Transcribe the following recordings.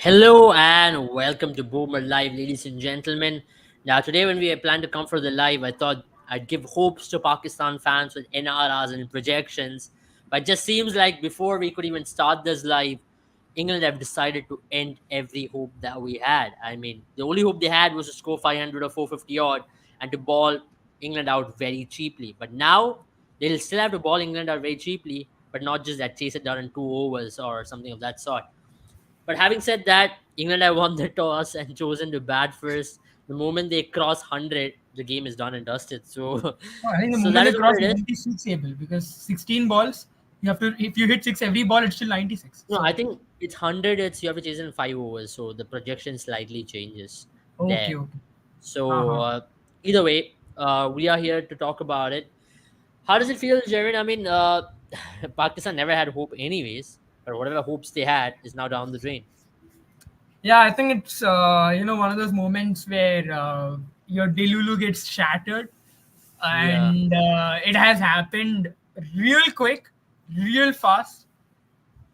Hello and welcome to Boomer Live, ladies and gentlemen. Now, today, when we planned to come for the live, I thought I'd give hopes to Pakistan fans with NRRs and projections. But it just seems like before we could even start this live, England have decided to end every hope that we had. I mean, the only hope they had was to score 500 or 450 odd and to ball England out very cheaply. But now they'll still have to ball England out very cheaply, but not just that, chase it down in 2 overs or something of that sort. But having said that, England have won the toss and chosen to bat first. The moment they cross 100, the game is done and dusted. So, Oh, I think the so moment that they is what cross it is. 96 able because 16 balls, you have to if you hit six every ball, it's still 96. No, I So think it's 100. It's you have to chase in 5 overs, so the projection slightly changes okay, there. okay. So Uh-huh. either way, we are here to talk about it. How does it feel, Jared? I mean, Pakistan never had hope, anyways, but whatever hopes they had is now down the drain. Yeah, I think it's one of those moments where your delulu gets shattered, Yeah. and it has happened real quick, real fast.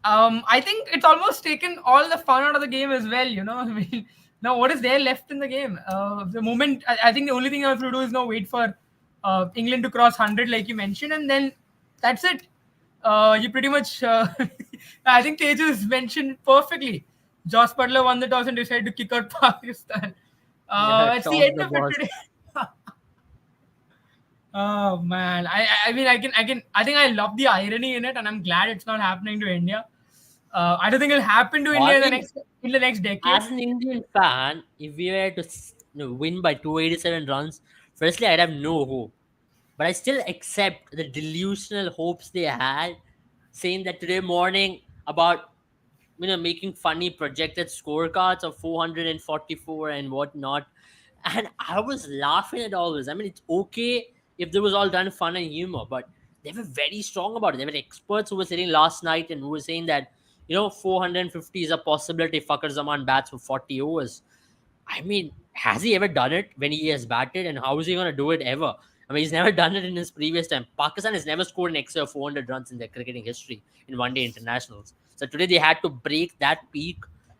I think it's almost taken all the fun out of the game as well. I mean, now what is there left in the game? The moment I think the only thing I have to do is now wait for England to cross 100, like you mentioned, and then that's it. You pretty much, I think Tejas mentioned perfectly. Josh Butler won the toss and decided to kick out Pakistan. Yeah, It's the toss end the of it boss. today. Oh man, I mean I think I love the irony in it, and I'm glad it's not happening to India. I don't think it'll happen to I India mean, in the next decade. as an Indian fan, if we were to win by 287 runs, firstly, I'd have no hope. But I still accept the delusional hopes they had, saying that today morning about making funny projected scorecards of 444 and whatnot. And I was laughing at all this. I mean, it's okay if there was all done fun and humor, but they were very strong about it. There were experts who were sitting last night and who were saying that 450 is a possibility if Fakar Zaman bats for 40 overs. I mean, has he ever done it when he has batted, and how is he going to do it ever? I mean, he's never done it in his previous time. Pakistan has never scored an extra of 400 runs in their cricketing history in one-day internationals. So today they had to break that peak,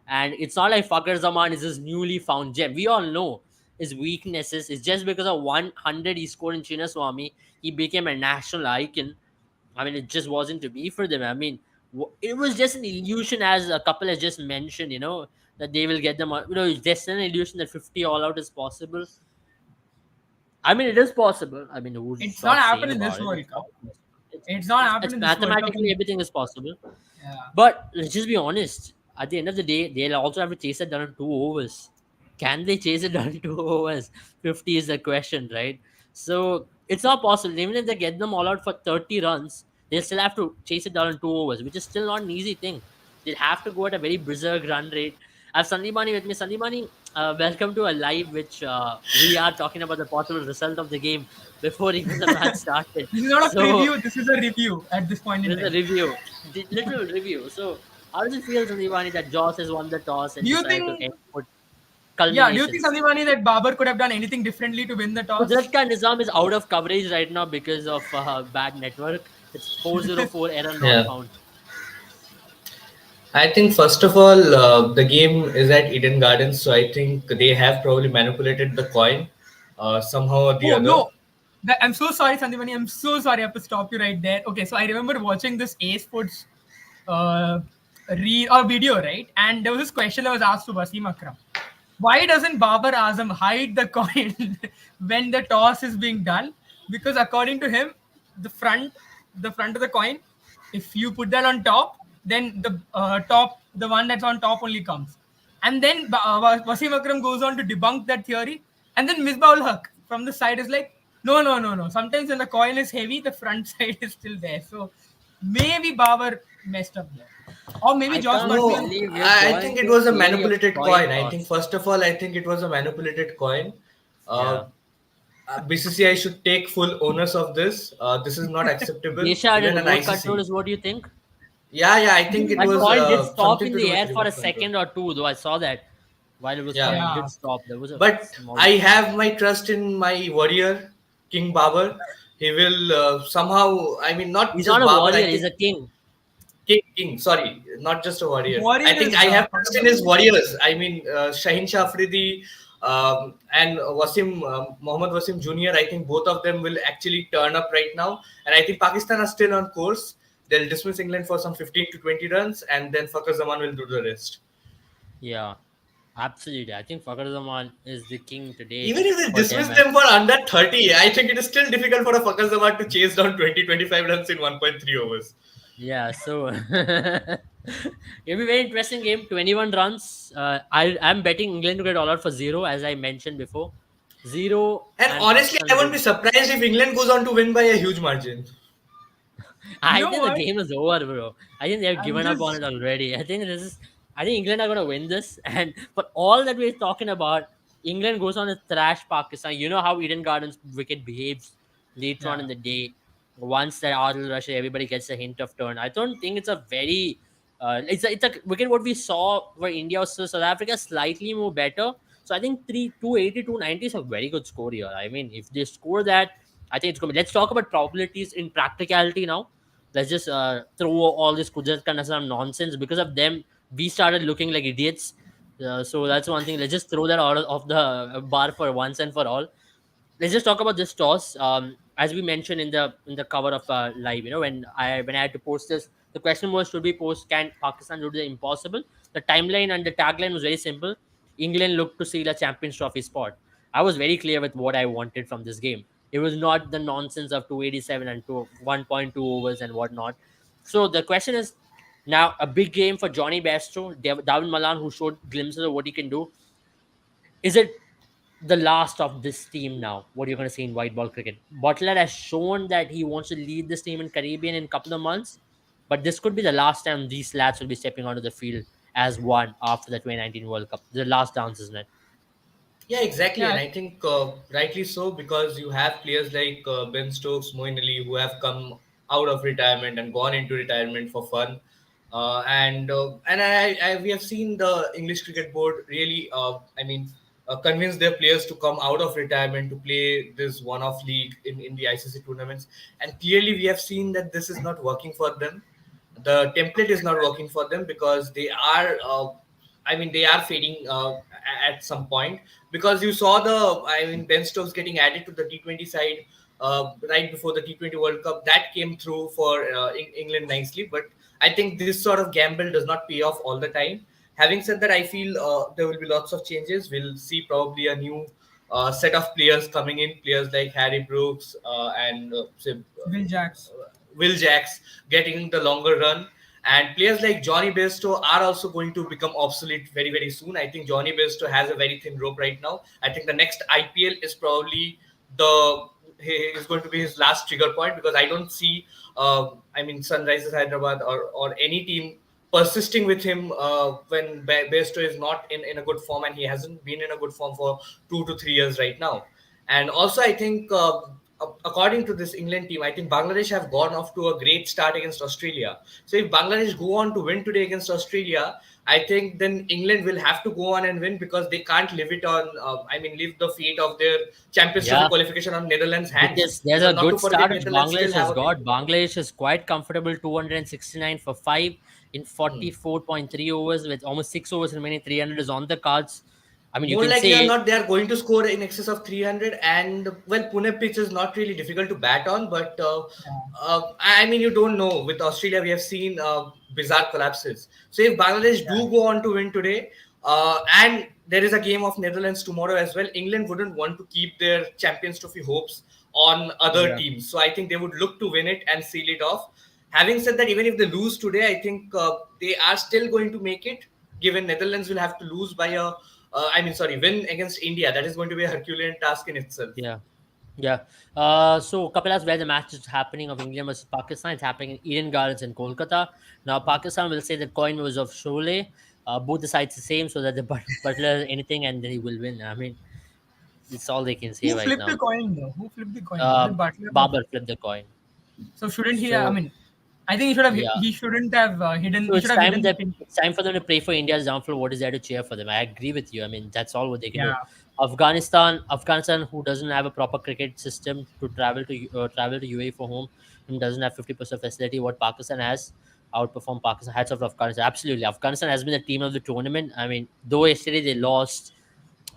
and it's not like Fakar Zaman is his newly found gem. We all know his weaknesses. It's just because of 100 he scored in Chinnaswamy, he became a national icon. I mean, it just wasn't to be for them. I mean, it was just an illusion, as a couple has just mentioned, that they will get them. It's just an illusion that 50 all out is possible. I mean, it is possible. I mean, who It's not stops saying happened in about this it? World It's Cup. not possible. It's, It's not happened it's in this World Cup. mathematically everything is possible. Yeah. But let's just be honest. At the end of the day, they'll also have to chase it down in 2 overs. Can they chase it down in 2 overs? 50 is the question, right? So it's not possible. Even if they get them all out for 30 runs, they'll still have to chase it down in 2 overs, which is still not an easy thing. They'll have to go at a very berserk run rate. I have Sandipani with me. Sandipani, welcome to a live which we are talking about the possible result of the game before even the match started. This is not a So preview. This is a review at this point in there's a time. review, little review. So, how does it feel, Sandipani, that Joss has won the toss and Do you decided to think? put Yeah. Do you think culminations? Sandipani that Babar could have done anything differently to win the toss? Kudrat Ka Nizam is out of coverage right now because of bad network. It's 404 error not Yeah, found. I think first of all, the game is at Eden Gardens, so I think they have probably manipulated the coin somehow or the Oh other. no. I'm so sorry, Sandipani. I'm so sorry. I have to stop you right there. Okay, so I remember watching this A Sports uh, or video, right? And there was this question that was asked to Wasim Akram. Why doesn't Babar Azam hide the coin when the toss is being done? Because according to him, the front, the front of the coin, if you put that on top, then the one that's on top only comes. And then Wasim Akram goes on to debunk that theory. And then Misbah Haq from the side is like, no, no, no, no. Sometimes when the coin is heavy, the front side is still there. So maybe Babar messed up there. Or maybe I Josh can't Butler. No, believe you're I going think it to a was a theory of manipulated coin coin. I think toss. first of all, I think it was a manipulated coin. Uh, Yeah. BCCI should take full onus of this. This is not acceptable. Desha Even did an remote control ICC. is what you think? Yeah, I think it That was coin did stop something in to do the with air for a remote control. second or two, though I saw that while it was Yeah. coming, it Yeah. did stop. There was a But small. I have my trust in my warrior, King Babar. He will somehow, I mean, not He's just not a Babar, I warrior, he's think, a king. King. Sorry, not just a warrior. I Warrior think is I have part trust of in the his team. warriors. I mean, Shaheen Shah Afridi and Wasim Mohammad Wasim Jr. I think both of them will actually turn up right now, and I think Pakistan are still on course. They'll dismiss England for some 15 to 20 runs, and then Fakhar Zaman will do the rest. Yeah, absolutely. I think Fakhar Zaman is the king today Even if they for them. dismiss them for under 30, I think it is still difficult for a Fakhar Zaman to chase down 20-25 runs in 1.3 overs. Yeah, so it'll be very interesting game. 21 runs. I'm betting England to get all out for zero, as I mentioned before. Zero And and honestly, Pakistan I won't be win. surprised if England goes on to win by a huge margin. You I know think the what? game is over, bro. I think they've I'm given up on just it already. I think England are gonna win this. And for all that we're talking about, England goes on to thrash Pakistan. You know how Eden Gardens wicket behaves later on yeah. in the day. Once that Adil Rashid, everybody gets a hint of turn. I don't think it's a very it's a wicket what we saw for India or South Africa slightly more better. So I think 280, 290 is a very good score here. I mean, if they score that, I think it's going to be. Let's talk about probabilities in practicality now. Let's just throw all this Kudrat kind of some nonsense. Because of them, we started looking like idiots. So that's one thing. Let's just throw that out of the bar for once and for all. Let's just talk about this toss. As we mentioned in the cover of live, when I had to post this, the question was, should we post, can Pakistan do the impossible? The timeline and the tagline was very simple. England looked to seal a Champions Trophy spot. I was very clear with what I wanted from this game. It was not the nonsense of 287 and 1.2 overs and whatnot. So the question is now a big game for Johnny Bairstow, David Malan, who showed glimpses of what he can do. Is it the last of this team now? What you're going to see in white ball cricket? Butler has shown that he wants to lead this team in Caribbean in a couple of months, but this could be the last time these lads will be stepping onto the field as one after the 2019 World Cup. The last dance, isn't it? Yeah, exactly, and Yeah. I think rightly so because you have players like Ben Stokes, Moeen Ali, who have come out of retirement and gone into retirement for fun, and we have seen the English Cricket Board really, convince their players to come out of retirement to play this one-off league in the ICC tournaments, and clearly we have seen that this is not working for them. The template is not working for them because they are they are fading at some point because you saw Ben Stokes getting added to the T20 side right before the T20 World Cup. That came through for England nicely, but I think this sort of gamble does not pay off all the time. Having said that, I feel there will be lots of changes. We'll see probably a new set of players coming in, players like Harry Brooks and Will Jacks. Will Jacks getting the longer run. And players like Johnny Bairstow are also going to become obsolete very, very soon. I think Johnny Bairstow has a very thin rope right now. I think the next IPL is probably the is going to be his last trigger point because I don't see, Sunrisers Hyderabad or any team persisting with him when Bairstow is not in a good form and he hasn't been in a good form for 2 to 3 years right now. And also, I think according to this England team, I think Bangladesh have gone off to a great start against Australia. So if Bangladesh go on to win today against Australia, I think then England will have to go on and win because they can't leave it on. Leave the fate of their Champions Trophy Yeah, qualification on Netherlands' hands. because there's a Because not to good forget, start which Netherlands still Bangladesh have has a game. got. Bangladesh is quite comfortable, 269 for 5 in Hmm. 44.3 overs with almost 6 overs remaining. 300 is on the cards. I mean, you More can likely or say, not, they are going to score in excess of 300. And well, Pune pitch is not really difficult to bat on, but you don't know. With Australia, we have seen bizarre collapses. So if Bangladesh Yeah. do go on to win today, and there is a game of Netherlands tomorrow as well, England wouldn't want to keep their Champions Trophy hopes on other yeah, teams. So I think they would look to win it and seal it off. Having said that, even if they lose today, I think they are still going to make it. Given Netherlands will have to lose by win against India. That is going to be a Herculean task in itself. yeah. Yeah. So Kapilas, where the match is happening of England versus Pakistan, it's happening in Eden Gardens in Kolkata. Now Pakistan will say that coin was of Sholay. Both the sides the same, so that the Butler anything and then he will win. I mean, it's all they can say Who right flipped the now. coin though? Who flipped the coin? Was it Butler? Babar flipped the coin. So shouldn't he? I So mean, I think he should have. yeah. He shouldn't have hidden. So He should it's have time hidden the that pin. it's time for them to pray for India's downfall. What is there to cheer for them? I agree with you. I mean, that's all what they can do. Yeah. Afghanistan, who doesn't have a proper cricket system to travel to UAE for home, and doesn't have 50% facility what Pakistan has. outperform Pakistan. Hats off to Afghanistan. Absolutely, Afghanistan has been the team of the tournament. I mean, though yesterday they lost,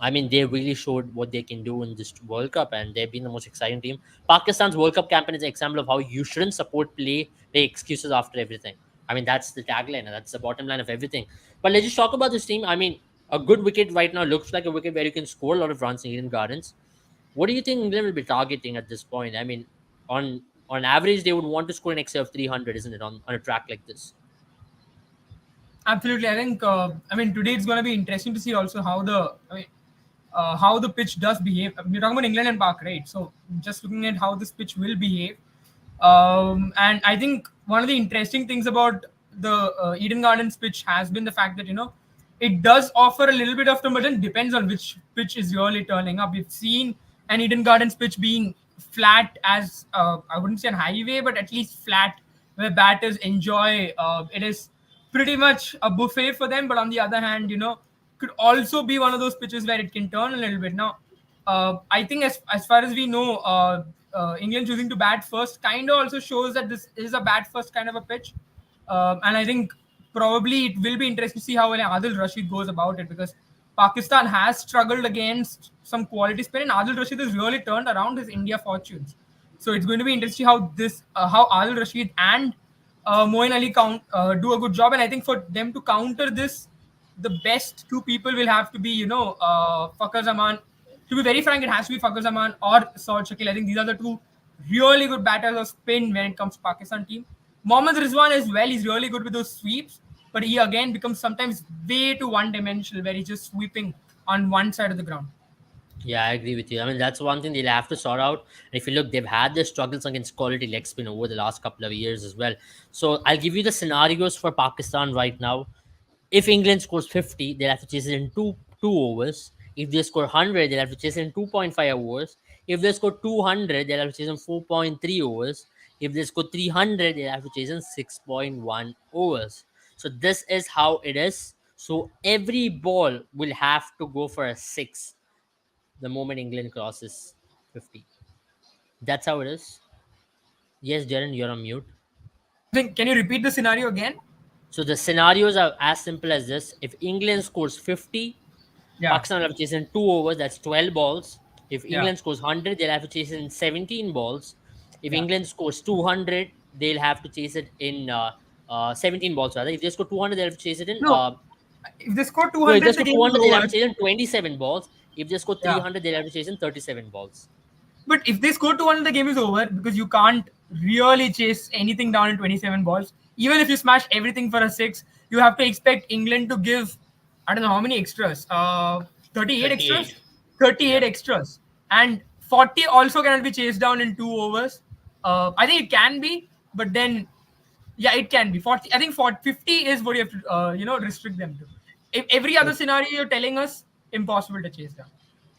I mean, they really showed what they can do in this World Cup, and they've been the most exciting team. Pakistan's World Cup campaign is an example of how you shouldn't support play, make excuses after everything. I mean, that's the tagline, and that's the bottom line of everything. But let's just talk about this team. I mean, a good wicket right now looks like a wicket where you can score a lot of runs in Eden Gardens. What do you think England will be targeting at this point? I mean, on average, they would want to score in excess of 300, isn't it, on a track like this? Absolutely. I think, I mean, today it's going to be interesting to see also how the pitch does behave. We're talking about England and Park, right? So just looking at how this pitch will behave. And I think one of the interesting things about the Eden Gardens pitch has been the fact that, it does offer a little bit of turn, but then depends on which pitch is really turning up. We've seen an Eden Gardens pitch being flat as, I wouldn't say an highway, but at least flat where batters enjoy. It is pretty much a buffet for them, but on the other hand, could also be one of those pitches where it can turn a little bit. Now, I think as far as we know, England choosing to bat first kind of also shows that this is a bat first kind of a pitch. And I think probably it will be interesting to see how Adil Rashid goes about it, because Pakistan has struggled against some quality spin, and Adil Rashid has really turned around his India fortunes. So it's going to be interesting how Adil Rashid and Moeen Ali do a good job. And I think for them to counter this, the best two people will have to be, Fakhar Zaman. To be very frank, it has to be Fakhar Zaman or Saud Shakil. I think these are the two really good batters of spin when it comes to Pakistan team. Mohammad Rizwan as well, he's really good with those sweeps, but he again becomes sometimes way too one-dimensional, where he's just sweeping on one side of the ground. Yeah, I agree with you. I mean, that's one thing they'll have to sort out. And if you look, they've had their struggles against quality leg spin over the last couple of years as well. So I'll give you the scenarios for Pakistan right now. If England scores 50, they'll have to chase it in two overs. If they score 100, they'll have to chase it in 2.5 overs. If they score 200, they'll have to chase in 4.3 overs. If they score 300, they'll have to chase in 6.1 overs. So this is how it is. So every ball will have to go for a 6 the moment England crosses 50. That's how it is. Yes, Jaren, you're on mute. I think, can you repeat the scenario again? So the scenarios are as simple as this. If England scores 50, Yeah. Pakistan will have to chase in 2 overs, that's 12 balls. If Yeah. England scores 100, they'll have to chase in 17 balls. If Yeah. England scores 200, they'll have to chase it in 17 balls rather. If they score 200, they'll have to chase it in. No, if they score No, if 200, they the score game 200, is they'll have over. to chase in 27 balls. If they score Yeah. 300, they'll have to chase in 37 balls. But if they score 200, the game is over, because you can't really chase anything down in 27 balls. Even if you smash everything for a 6, you have to expect England to give, I don't know how many extras, 38 extras? 38. 38 extras. And 40 also cannot be chased down in 2 overs. I think it can be, but then, yeah, it can be. 40. I think 40, 50 is what you have to, restrict them to. If every other scenario you're telling us, impossible to chase down.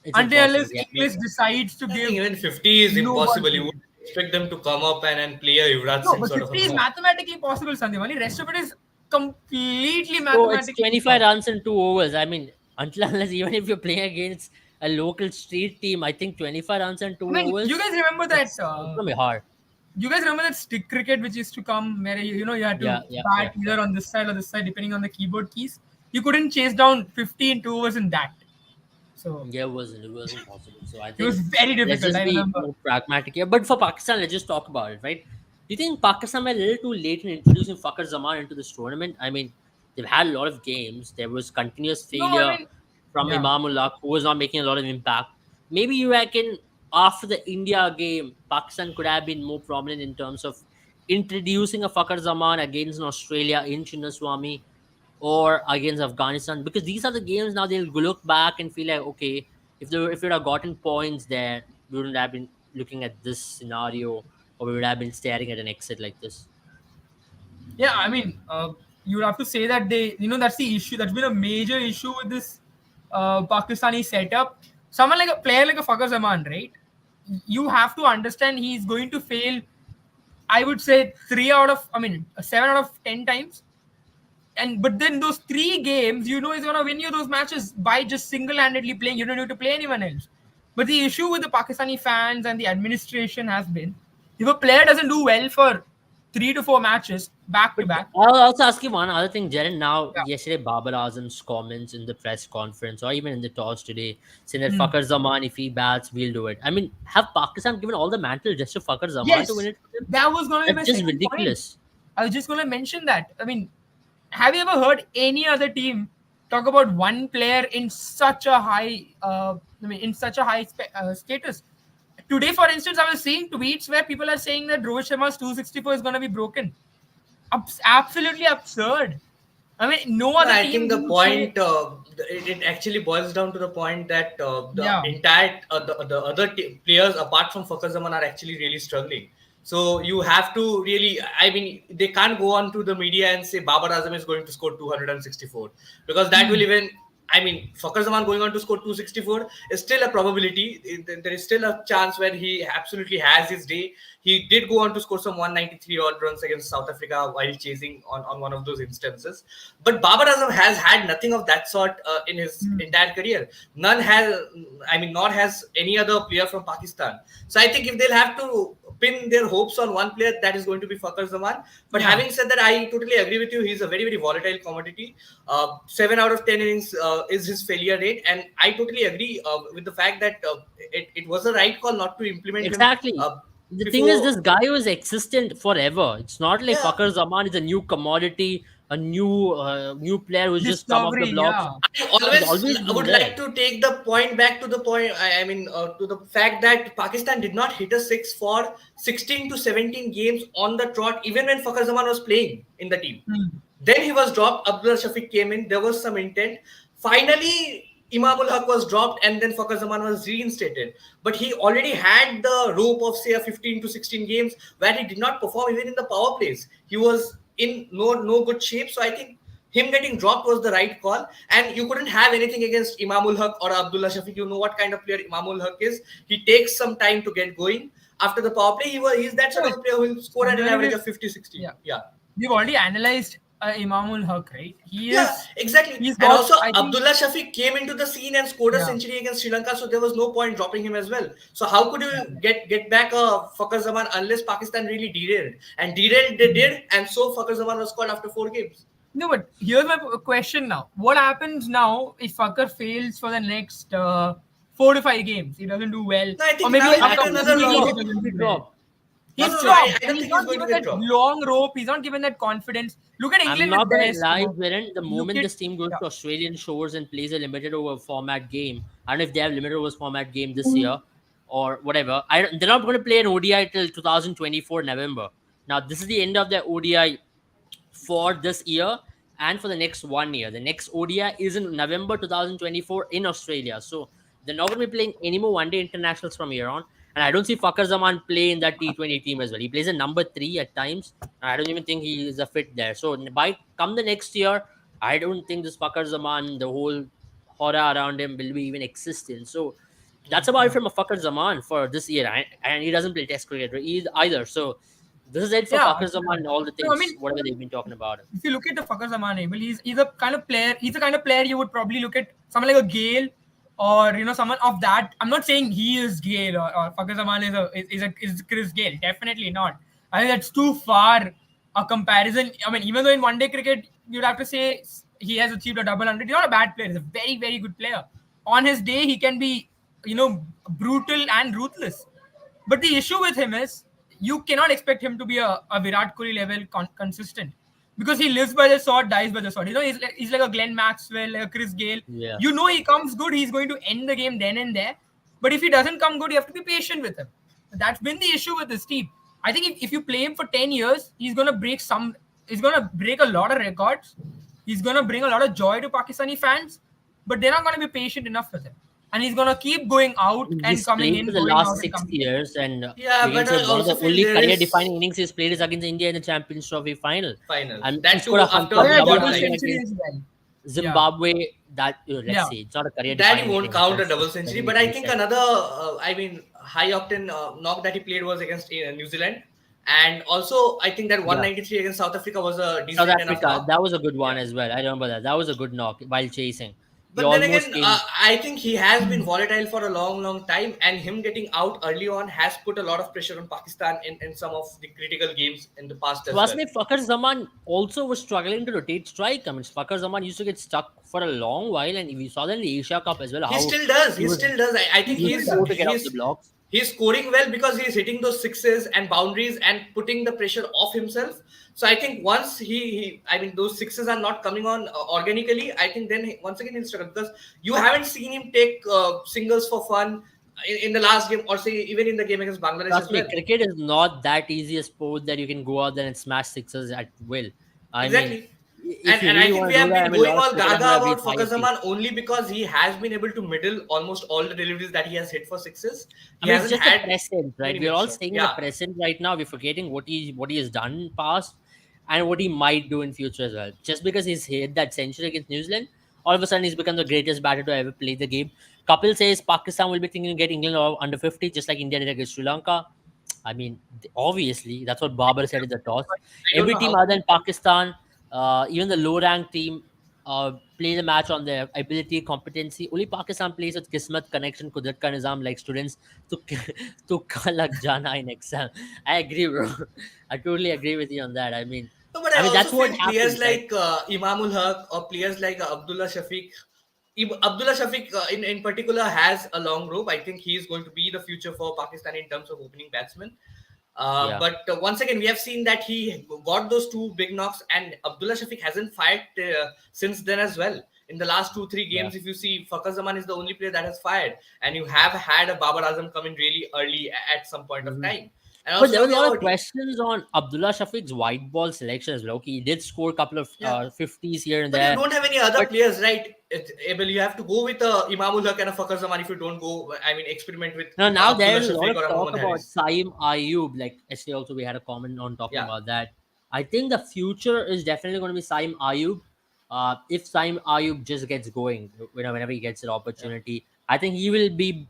It's Until impossible. unless English decides to I give. think even 50 is no impossible. one- You would expect them to come up and play a Yuvraj No, Singh but sort of 50 is a mathematically possible, Sandhya. Rest of it is completely So mathematically it's 25 runs in 2 overs. I mean, until unless even if you're playing against a local street team, I think 25 runs in two I mean, overs. you guys remember that? It's gonna be hard. You guys remember that stick cricket which used to come where you had to Yeah, yeah, bat yeah, either on this side or this side depending on the keyboard keys. You couldn't chase down 50 in 2 overs in that. So Yeah, it wasn't possible. So I it was think very let's difficult. just I be remember. more pragmatic here. But for Pakistan, let's just talk about it, right? Do you think Pakistan were a little too late in introducing Fakhar Zaman into this tournament? I mean, they've had a lot of games. There was continuous No, failure I mean, from yeah. Imamullah, who was not making a lot of impact. Maybe you reckon after the India game, Pakistan could have been more prominent in terms of introducing a Fakhar Zaman against Australia in Chinnaswamy or against Afghanistan, because these are the games now they'll look back and feel like, okay, if we would have gotten points there, we wouldn't have been looking at this scenario, or we would have been staring at an exit like this. Yeah, I mean, you have to say that that's the issue. That's been a major issue with this Pakistani setup. Someone like a player like a Fakhar Zaman, right? You have to understand he's going to fail. I would say 7 out of 10 times. But then those 3 games, he's gonna win you those matches by just single-handedly playing. You don't need to play anyone else. But the issue with the Pakistani fans and the administration has been, if a player doesn't do well for 3 to 4 matches back to But back. I'll also ask you one other thing, Jaren. Now, Yeah. yesterday, Babar Azam's comments in the press conference or even in the toss today saying that Hmm. Fakhar Zaman, if he bats, we'll do it. I mean, have Pakistan given all the mantle just to Fakhar Zaman to win Yes, it for them? that was going to be my That's just second point. ridiculous. I was just going to mention that. I mean, have you ever heard any other team talk about one player in such a high, in such a high status? Today, for instance, I was seeing tweets where people are saying that Rohit Sharma's 264 is going to be broken. Absolutely absurd. I mean, no No, other I think team the would say, point it actually boils down to the point that the yeah. entire the other players apart from Fakhar Zaman are actually really struggling. So you have to really, I mean, they can't go on to the media and say Babar Azam is going to score 264 because that will Hmm. even. I mean, Fakhar Zaman going on to score 264 is still a probability. There is still a chance where he absolutely has his day. He did go on to score some 193 odd runs against South Africa while chasing on one of those instances. But Babar Azam has had nothing of that sort in his Hmm. entire career. None has, I mean, nor has any other player from Pakistan. So I think if they'll have to pin their hopes on one player, that is going to be Fakhar Zaman. But Yeah. having said that, I totally agree with you. He's a very, very volatile commodity. 7 out of 10 innings is his failure rate. And I totally agree with the fact that it was a right call not to implement him Exactly. The thing is, before. this guy was existent forever. It's not like Yeah, Fakhar Zaman is a new commodity, a new player who's just come off the Discovery, blocks. yeah. I He's always always been would there. like to take the point back to the point. I mean, to the fact that Pakistan did not hit a six for 16 to 17 games on the trot, even when Fakhar Zaman was playing in the team. Hmm. Then he was dropped. Abdullah Shafiq came in. There was some intent. Finally, Imamul Haq was dropped, and then Fakhar Zaman was reinstated. But he already had the rope of say a 15 to 16 games where he did not perform even in the power plays. He was in no good shape. So I think him getting dropped was the right call. And you couldn't have anything against Imamul Haq or Abdullah Shafiq. You know what kind of player Imamul Haq is. He takes some time to get going. After the power play, he's that sort No, of a player who will score at an here average we've, of 50, 60. yeah, Yeah. we've already analyzed Imamul Haq, right? Yeah, exactly. He's And got, also, I think, Abdullah Shafiq came into the scene and scored a yeah. century against Sri Lanka, so there was no point dropping him as well. So how could you get back Fakhar Zaman unless Pakistan really derailed? And derailed they did, and so Fakhar Zaman was called after 4 games. No, but here's my question now. What happens now if Fakhar fails for the next 4 to 5 games? He doesn't do well, No, I or think maybe now a he'll get After couple of another three weeks games, he role. he doesn't will be do well. dropped. No, He's no, no, dropped, I and don't he's think he's not going to given get that dropped. long rope. He's not given that confidence. Look at I'm England not with gonna Best. lie, Viren. The Look moment at, this team goes yeah. to Australian shores and plays a limited over format game, I don't know if they have limited overs format game this year or whatever. They're not going to play an ODI till 2024 November. Now this is the end of their ODI for this year and for the next 1 year. The next ODI is in November 2024 in Australia. So they're not going to be playing any more one day internationals from here on. And I don't see Fakhar Zaman play in that T20 team as well. He plays a number 3 at times. And I don't even think he is a fit there. So by come the next year, I don't think this Fakhar Zaman, the whole horror around him will be even existent. So that's about it from a Fakhar Zaman for this year. And he doesn't play Test cricket either. So this is it for Yeah. Fakhar Zaman and all the No, I things, mean, whatever they've been talking about him. if you look at the Fakhar Zaman able, he's a kind of player. He's the kind of player you would probably look at someone like a Gale or someone of that. I'm not saying he is Gale or Fakhar Zaman is Chris Gale. Definitely not. I think that's too far a comparison. I mean, even though in one day cricket you'd have to say he has achieved a double hundred, he's not a bad player. He's a very very good player. On his day, he can be brutal and ruthless. But the issue with him is you cannot expect him to be a Virat Kohli level consistent because he lives by the sword, dies by the sword. He's like a Glenn Maxwell, like a Chris Gale. Yeah. He comes good, he's going to end the game then and there. But if he doesn't come good, you have to be patient with him. That's been the issue with this team. I think if you play him for 10 years, he's going to break a lot of records. He's going to bring a lot of joy to Pakistani fans, but they're not going to be patient enough with him. And he's going to keep going out and He's coming played in, for the going out last and 6 coming in. years, and Yeah, we can but say I one of also the feel only there career-defining is innings he's played is against India in the Champions Trophy final. final. And he That scored too a after Oh, superb yeah, double double hundred century against as well. Zimbabwe. That let's Yeah. see, it's not a that career-defining he won't thing. count a That's double just century. very But I think recent. another, high octane knock that he played was against New Zealand, and also I think that Yeah, 193 against South Africa was a South decent enough Africa, knock. that was a good one Yeah. as well. I remember that. That was a good knock while chasing. He But then almost again, came. I think he has been volatile for a long, long time, and him getting out early on has put a lot of pressure on Pakistan in some of the critical games in the past as Trust well. me, Fakhar Zaman also was struggling to rotate strike. I mean, Fakhar Zaman used to get stuck for a long while, and we saw that in the Asia Cup as well, He how still does. he He was, still does. I think he was Still he's does. slow to get off the he's blocks. he's scoring well because he's hitting those sixes and boundaries and putting the pressure off himself. So I think once I mean, those sixes are not coming on organically. I think then once again he'll struggle because you haven't seen him take singles for fun in the last game, or say even in the game against Bangladesh Trust as me, well. cricket is not that easy a sport that you can go out there and smash sixes at will. I mean, Exactly. if you And I really think want we to do have that, I been mean, a going lot of all cricketers gaga would have about reached higher Fakhar peaks. Zaman only because he has been able to middle almost all the deliveries that he has hit for sixes. I He mean, it's hasn't just the had present, right? many We're missed all shots. staying in the Yeah, present right now. We're forgetting what he has done in past and what he might do in future as well. Just because he's hit that century against New Zealand, all of a sudden he's become the greatest batter to ever play the game. Kapil says Pakistan will be thinking to get England under 50, just like India did against Sri Lanka. I mean, obviously, that's what Babar said in the toss. I don't Every know team how. other than Pakistan, even the low ranked team, play the match on their ability, competency. Only Pakistan plays with Kismet, connection, Kudrat ka nizam, like students to to lag jana in exam. I agree, bro. I totally agree with you on that. No, but I I mean also that's what feel players happens, right? like Imamul Haq or players like Abdullah Shafiq. Abdullah Shafiq in particular has a long rope. I think he is going to be the future for Pakistan in terms of opening batsmen. Yeah. But once again, we have seen that he got those two big knocks, and Abdullah Shafiq hasn't fired since then as well. In the last 2 3 Yeah. games, if you see, Fakhar Zaman is the only player that has fired, and you have had a Babar Azam come in really early at some point of Mhm. time. And But also there was a talking lot of about questions on Abdullah Shafiq's white ball selection as well. Okay, he did score a couple of yeah, 50s here and but you there. don't have any other But players, right? Abel, you have to go with Imamul Haq and a Fakhar Zaman if you don't go. I mean, experiment with now Abdullah there's a lot Shafiq of or a talk Mohammad about Haris. Saim Ayub. Like yesterday also we had a comment on talking Yeah, about that. I think the future is definitely going to be Saim Ayub. If Saim Ayub just gets going, whenever he gets an yeah. opportunity, I think he will be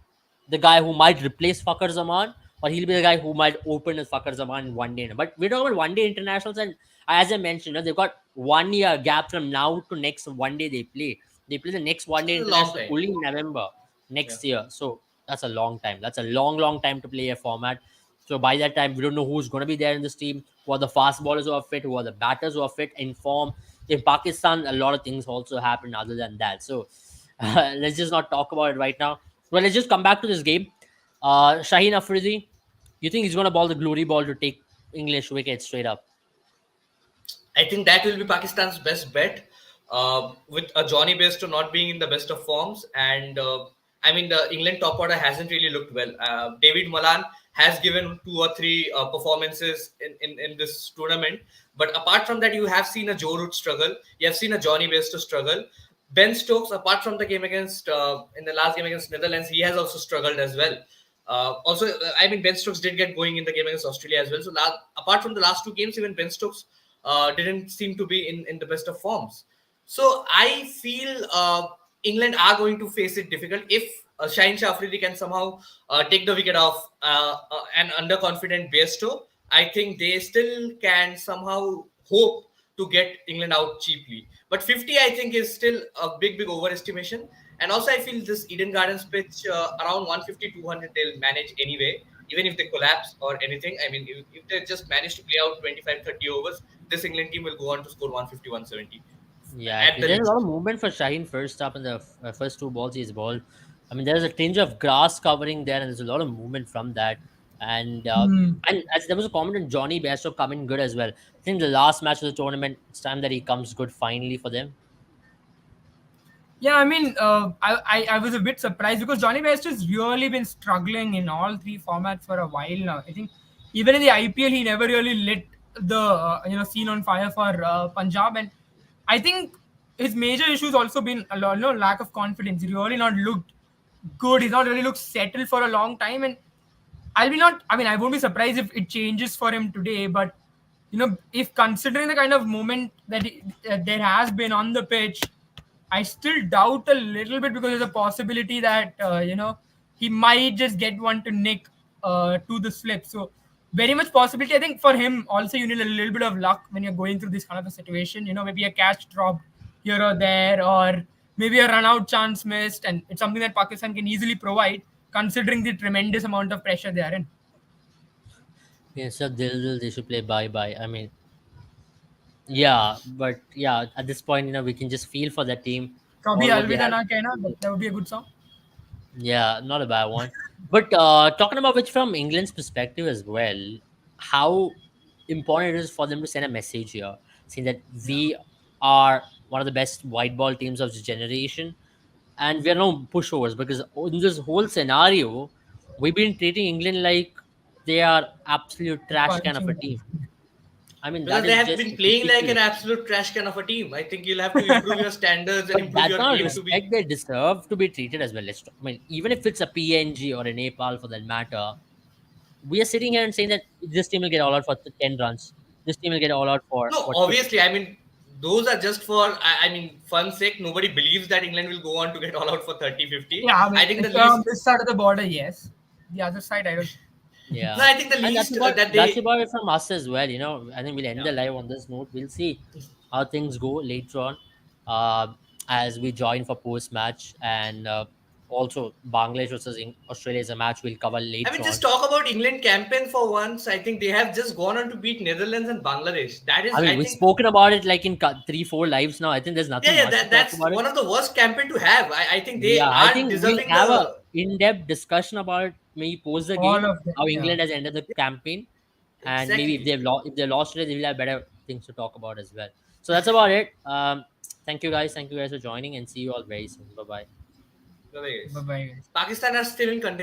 the guy who might replace Fakhar Zaman, or he'll be the guy who might open as Fakhar Zaman in 1 day. But we're talking about 1 day internationals, and as I mentioned, they've got 1 year gap from now to next 1 day they play. They play the next So 1 day it's a long international time. only in November Yeah. next year. So that's a long time. That's a long, long time to play a format. So by that time, we don't know who's going to be there in this team, who are the fast ballers who are fit, who are the batters who are fit, in form. In Pakistan, a lot of things also happen other than that. So let's just not talk about it right now. Well, let's just come back to this game. Shaheen Afridi, you think he's going to ball the glory ball to take English wicket straight up? I think that will be Pakistan's best bet. With Johnny Bairstow not being in the best of forms, and I mean the England top order hasn't really looked well. David Malan has given 2 or 3 performances in this tournament, but apart from that, you have seen a Joe Root struggle. You have seen a Johnny Bairstow struggle. Ben Stokes, apart from the game against in the last game against Netherlands, he has also struggled as well. I mean, Ben Stokes did get going in the game against Australia as well. So, apart from the last 2 games, even Ben Stokes didn't seem to be in the best of forms. So, I feel England are going to face it difficult if Shaheen Shah Afridi can somehow take the wicket off an underconfident Bairstow. I think they still can somehow hope to get England out cheaply. But 50, I think, is still a big, big overestimation. And also, I feel this Eden Gardens pitch around 150, 200, they'll manage anyway, even if they collapse or anything. I mean, if they just manage to play out 25, 30 overs, this England team will go on to score 150, 170 Yeah, at actually, the there's a lot least. of movement for Shaheen first up in the first 2 balls he's bowled. I mean, there's a tinge of grass covering there, and there's a lot of movement from that. And Hmm. and as there was a comment on Johnny Bairstow coming good as well. I think the last match of the tournament, it's time that he comes good finally for them. Yeah, I mean, I was a bit surprised because Johnny West has really been struggling in all 3 formats for a while now. I think even in the IPL, he never really lit the scene on fire for Punjab, and I think his major issues also been a lot, lack of confidence. He really not looked good. He's not really looked settled for a long time, and I'll be not. I mean, I won't be surprised if it changes for him today. But if considering the kind of movement that there has been on the pitch, I still doubt a little bit because there's a possibility that he might just get one to nick to the slip. So very much possibility. I think for him also you need a little bit of luck when you're going through this kind of a situation. Maybe a catch dropped here or there, or maybe a run out chance missed, and it's something that Pakistan can easily provide considering the tremendous amount of pressure they are in. Instead of Dil, they should play bye bye. I mean, yeah, but yeah, at this point, we can just feel for that team Kabhi all what they Alvida have. Na Kehna, that would be a good song. Yeah, not a bad one. But talking about which from England's perspective as well, how important it is for them to send a message here, saying that we are one of the best white ball teams of this generation, and we are no pushovers because in this whole scenario, we've been treating England like they are absolute trash kind of a Punching team. I mean, Because that they is have just been playing like an ridiculous. absolute trash can of a team. I think you'll have to improve your standards and But improve that's your not game to respect be. they deserve to be treated as well. I mean, even if it's a PNG or a Nepal for that matter, we are sitting here and saying that this team will get all out for 10 runs. This team will get all out for No, what 50. obviously, I mean, those are just for, I mean, fun sake. Nobody believes that England will go on to get all out for 30, 50. Yeah, I mean, I think the if you're on least, this side of the border, yes. The other side, I don't. no, Yeah. I think the And that's least about that that's they, about it from us as well. I think we'll end yeah. the live on this note. We'll see how things go later on, as we join for post match, and also Bangladesh versus Australia is a match we'll cover I later mean, on. just talk about England campaign for once. I think they have just gone on to beat Netherlands and Bangladesh. That I is, mean, I we've think, spoken about it like in 3, 4 lives now. I think there's yeah, nothing yeah, much to talk that's about it. one of the worst campaign to have. I think they Yeah, I aren't think we'll deserving have a the in-depth discussion about maybe post the All game, of them, how yeah. England has ended the campaign, and maybe exactly. if they lost today, they will have better things to talk about as well. So that's about it. Thank you guys for joining, and see you all very soon. Bye bye. Bye-bye, Bye guys. bye. Pakistan are still in contention.